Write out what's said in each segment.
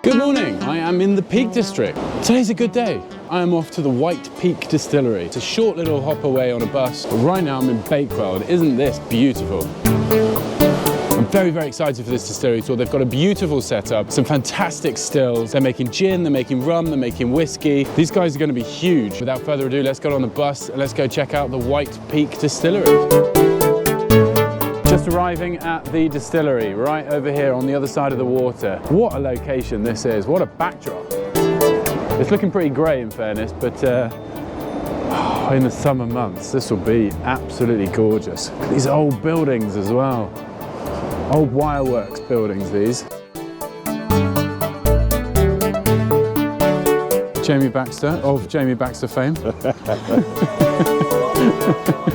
Good morning, I am in the Peak District. Today's a good day. I am off to the White Peak Distillery. It's a short little hop away on a bus, but right now I'm in Bakewell. Isn't this beautiful? I'm very, very excited for this distillery tour. They've got a beautiful setup, some fantastic stills. They're making gin, they're making rum, they're making whiskey. These guys are going to be huge. Without further ado, let's get on the bus and let's go check out the White Peak Distillery. Just arriving at the distillery, right over here on the other side of the water. What a location this is, what a backdrop. It's looking pretty grey in fairness, but in the summer months, this will be absolutely gorgeous. These old buildings as well. Old wireworks buildings, these. Jamie Baxter, of Jamie Baxter fame.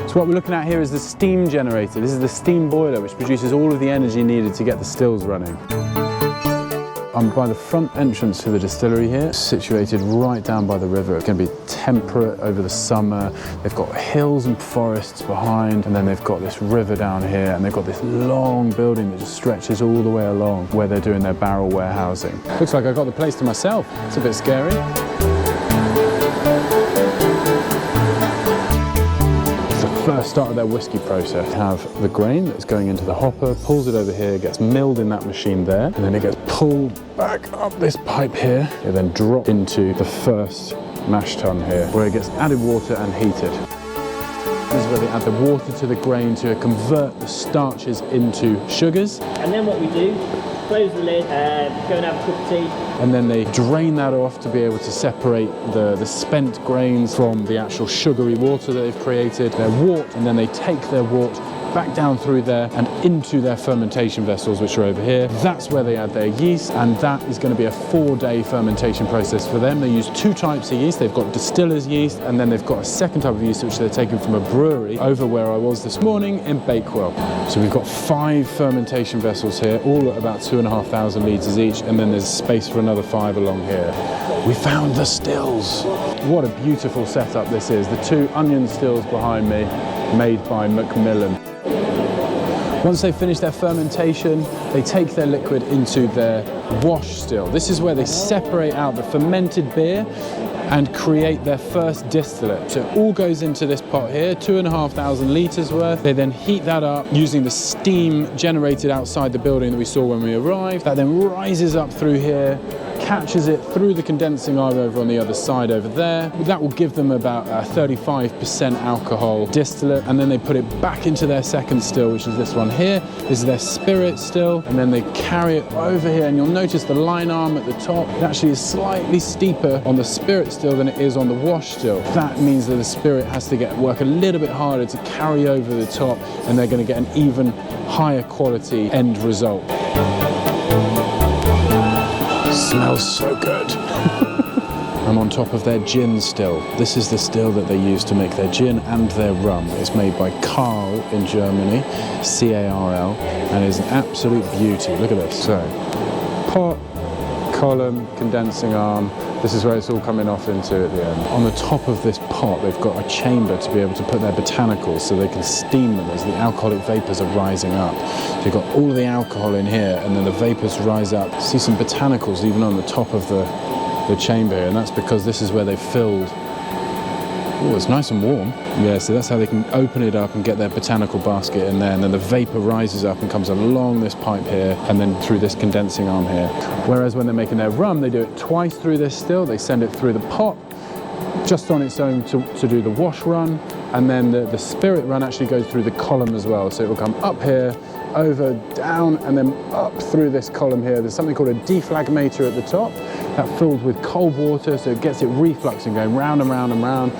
So what we're looking at here is the steam generator. This is the steam boiler which produces all of the energy needed to get the stills running. I'm by the front entrance to the distillery here, situated right down by the river. It's going to be temperate over the summer. They've got hills and forests behind, and then they've got this river down here, and they've got this long building that just stretches all the way along where they're doing their barrel warehousing. Looks like I got the place to myself. It's a bit scary. First start of their whiskey process, have the grain that's going into the hopper, pulls it over here, gets milled in that machine there, and then it gets pulled back up this pipe here. It then dropped into the first mash tun here, where it gets added water and heated. This is where they add the water to the grain to convert the starches into sugars. And then what we do, close the lid, go and have a cup of tea. And then they drain that off to be able to separate the spent grains from the actual sugary water that they've created. They're warped, and then they take their wort back down through there and into their fermentation vessels, which are over here. That's where they add their yeast, and that is going to be a 4-day fermentation process for them. They use 2 types of yeast. They've got distiller's yeast, and then they've got a second type of yeast which they're taking from a brewery over where I was this morning in Bakewell. So we've got 5 fermentation vessels here, all at about 2,500 litres each, and then there's space for another 5 along here. We found the stills. What a beautiful setup this is. The 2 onion stills behind me, made by Macmillan. Once they finish their fermentation, they take their liquid into their wash still. This is where they separate out the fermented beer and create their first distillate. So it all goes into this pot here, 2,500 litres worth. They then heat that up using the steam generated outside the building that we saw when we arrived. That then rises up through here, catches it through the condensing arm over on the other side over there. That will give them about a 35% alcohol distillate, and then they put it back into their second still, which is this one here. This is their spirit still, and then they carry it over here, and you'll notice the line arm at the top, it actually is slightly steeper on the spirit still than it is on the wash still. That means that the spirit has to work a little bit harder to carry over the top, and they're going to get an even higher quality end result. Smells so good. I'm on top of their gin still. This is the still that they use to make their gin and their rum. It's made by Carl in Germany, C-A-R-L, and is an absolute beauty. Look at this. So, pot, column, condensing arm. This is where it's all coming off into at the end. On the top of this pot, they've got a chamber to be able to put their botanicals so they can steam them as the alcoholic vapors are rising up. So you've got all of the alcohol in here, and then the vapors rise up. See some botanicals even on the top of the chamber here, and that's because this is where they filled. Oh, it's nice and warm. Yeah, so that's how they can open it up and get their botanical basket in there, and then the vapor rises up and comes along this pipe here and then through this condensing arm here. Whereas when they're making their rum, they do it twice through this still. They send it through the pot just on its own to do the wash run, and then the spirit run actually goes through the column as well. So it will come up here, over, down, and then up through this column here. There's something called a deflagmator at the top that fills with cold water, so it gets it refluxing, going round and round and round.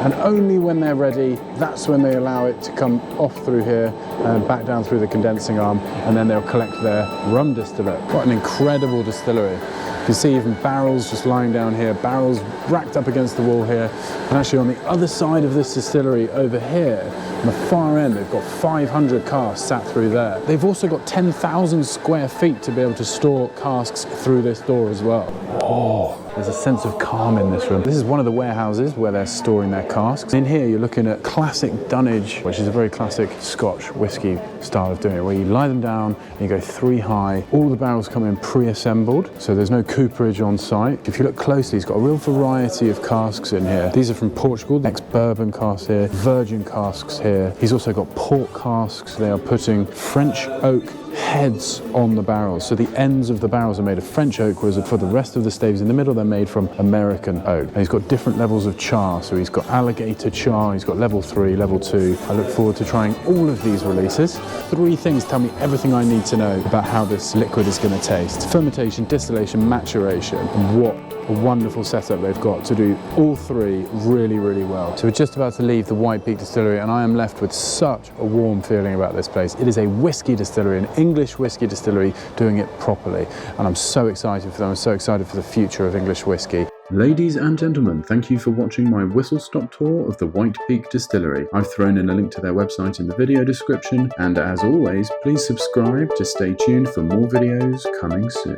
And only when they're ready, that's when they allow it to come off through here and back down through the condensing arm, and then they'll collect their rum distillate. What an incredible distillery. You can see even barrels just lying down here, barrels racked up against the wall here. And actually on the other side of this distillery over here, on the far end, they've got 500 casks sat through there. They've also got 10,000 square feet to be able to store casks through this door as well. Oh, there's a sense of calm in this room. This is one of the warehouses where they're storing their casks. In here, you're looking at classic dunnage, which is a very classic Scotch whisky style of doing it, where you lie them down and you go 3 high. All the barrels come in pre-assembled, so there's no cooperage on site. If you look closely, he's got a real variety of casks in here. These are from Portugal, ex-bourbon casks here, virgin casks here. He's also got port casks. They are putting French oak heads on the barrels. So the ends of the barrels are made of French oak, whereas for the rest of the staves in the middle, they're made from American oak. And he's got different levels of char. So he's got alligator char, he's got level 3, level 2. I look forward to trying all of these releases. 3 things tell me everything I need to know about how this liquid is going to taste. Fermentation, distillation, maturation. And what a wonderful setup they've got to do all 3 really, really well. So we're just about to leave the White Peak Distillery, and I am left with such a warm feeling about this place. It is a whiskey distillery, an English whiskey distillery doing it properly, and I'm so excited for them. I'm so excited for the future of English whiskey. Ladies and gentlemen, thank you for watching my whistle-stop tour of the White Peak Distillery. I've thrown in a link to their website in the video description, and as always, please subscribe to stay tuned for more videos coming soon.